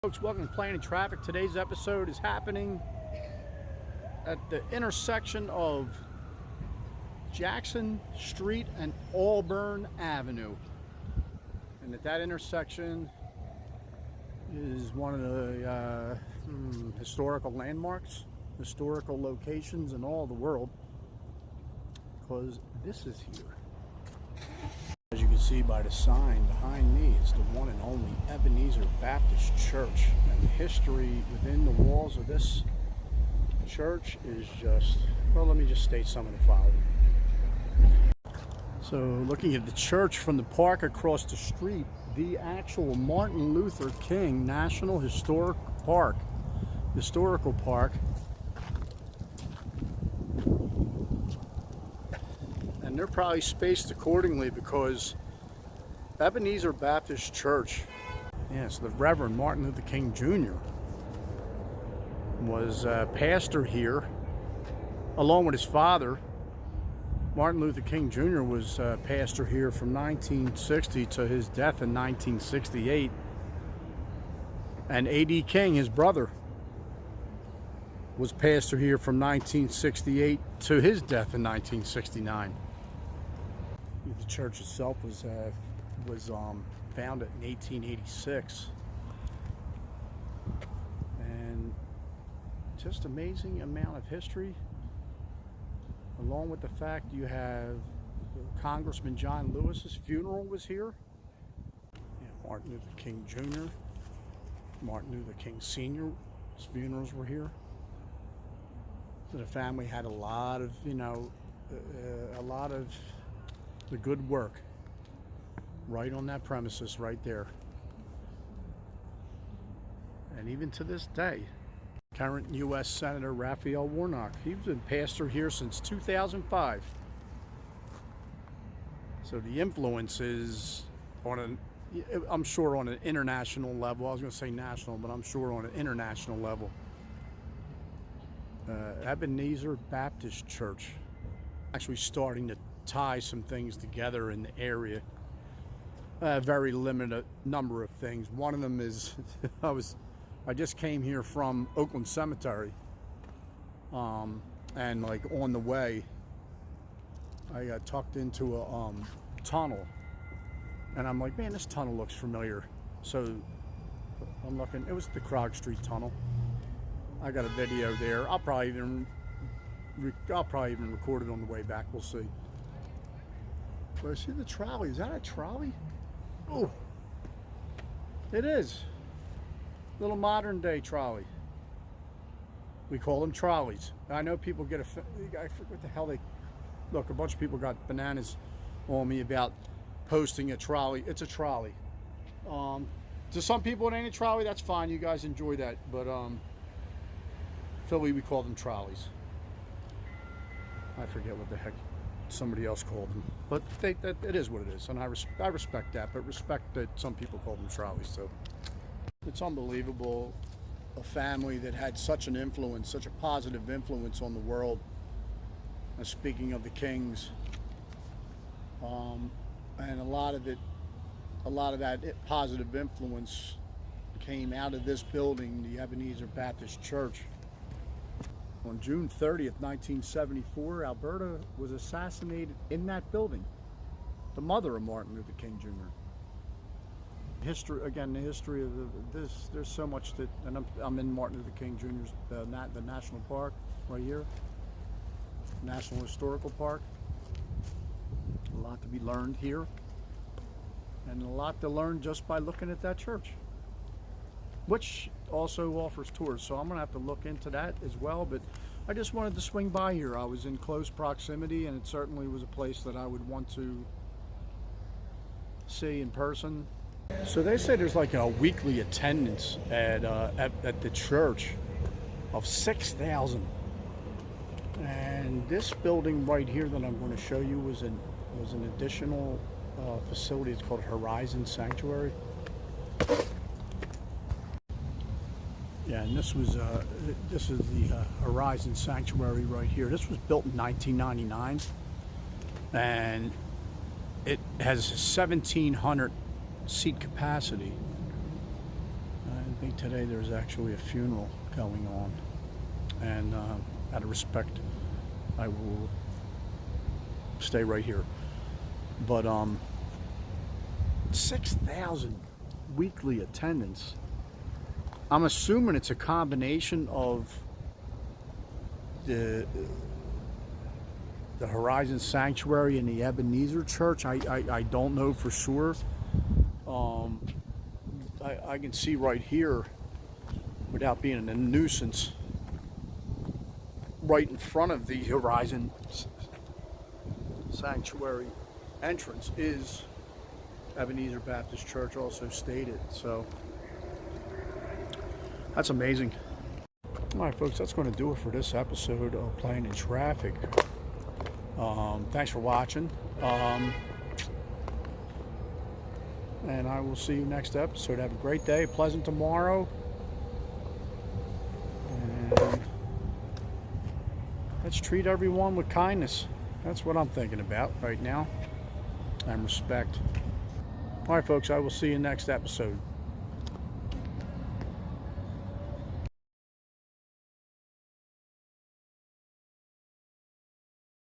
Folks, welcome to Planning Traffic. Today's episode is happening at the intersection of Jackson Street and Auburn Avenue. And at that intersection is one of the historical landmarks, historical locations in all the world, because this is here. As you can see by the sign behind me, it's the one and only Ebenezer Baptist Church. And the history within the walls of this church is just, well, let me just state some of the following. So looking at the church from the park across the street, the actual Martin Luther King National Historical Park, and they're probably spaced accordingly because Ebenezer Baptist Church, yes, the Reverend Martin Luther King Jr. was pastor here along with his father. Martin Luther King Jr. was pastor here from 1960 to his death in 1968. And A.D. King, his brother, was pastor here from 1968 to his death in 1969. The church itself was founded in 1886, and just amazing amount of history, along with the fact you have Congressman John Lewis's funeral was here. Martin Luther King Jr., Martin Luther King Sr.'s funerals were here. So the family had a lot of, a lot of the good work right on that premises right there. And even to this day, current U.S. Senator Raphael Warnock, he's been pastor here since 2005. So the influence is I'm sure on an international level. I was going to say national, but I'm sure on an international level. Ebenezer Baptist Church actually starting to tie some things together in the area. A very limited number of things. One of them is I just came here from Oakland Cemetery, and like on the way I got tucked into a tunnel, and I'm like, man, this tunnel looks familiar. So I'm looking, it was the Krog Street Tunnel. I got a video there. I'll probably even record it on the way back. We'll see. But I see the trolley. Is that a trolley? Oh, it is. Little modern day trolley. We call them trolleys. I know people get I forget what the hell they look. A bunch of people got bananas on me about posting a trolley. It's a trolley. To some people it ain't a trolley. That's fine. You guys enjoy that. But Philly, we call them trolleys. I forget what the heck somebody else called them, but it is what it is, and I respect that, but respect that some people call them trolleys. So it's unbelievable, a family that had such an influence, such a positive influence on the world. Speaking of the Kings, and a lot of that positive influence came out of this building, the Ebenezer Baptist Church. On June 30th, 1974, Alberta was assassinated in that building. The mother of Martin Luther King Jr. The history of this, there's so much that, and I'm in Martin Luther King Jr.'s, the National Park right here, National Historical Park. A lot to be learned here, and a lot to learn just by looking at that church, which also offers tours, so I'm gonna have to look into that as well. But I just wanted to swing by here. I was in close proximity, and it certainly was a place that I would want to see in person. So they say there's like a weekly attendance at the church of 6,000, and this building right here that I'm going to show you was an additional facility. It's called Horizon Sanctuary. Yeah, and this is the Horizon Sanctuary right here. This was built in 1999, and it has 1,700 seat capacity. I think today there's actually a funeral going on, and out of respect, I will stay right here. But 6,000 weekly attendance. I'm assuming it's a combination of the Horizon Sanctuary and the Ebenezer Church. I don't know for sure. I can see right here, without being a nuisance, right in front of the Horizon Sanctuary entrance is Ebenezer Baptist Church, also stated. So that's amazing. All right, folks, that's going to do it for this episode of Playing in Traffic. Thanks for watching. And I will see you next episode. Have a great day, pleasant tomorrow. And let's treat everyone with kindness. That's what I'm thinking about right now. And respect. All right, folks, I will see you next episode.